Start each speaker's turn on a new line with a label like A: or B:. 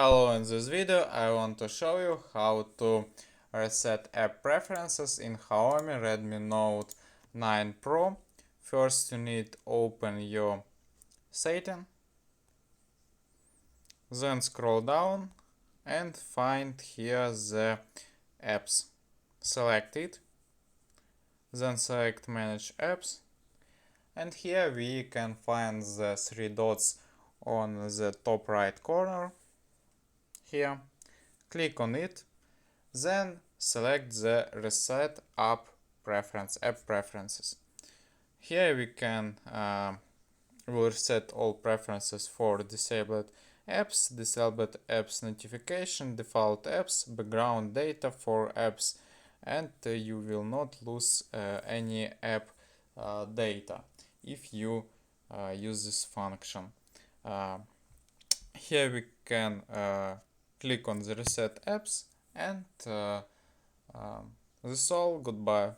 A: Hello, in this video I want to show you how to reset app preferences in Xiaomi Redmi Note 9 Pro. First you need to open your setting, then scroll down and find here the apps. Select it, then select manage apps, and here we can find the three dots on the top right corner. Here, click on it, then select the reset app preferences. Here we can will reset all preferences for disabled apps notification, default apps, background data for apps, and you will not lose any app data if you use this function. Here we can click on the reset apps, and that's all. Goodbye.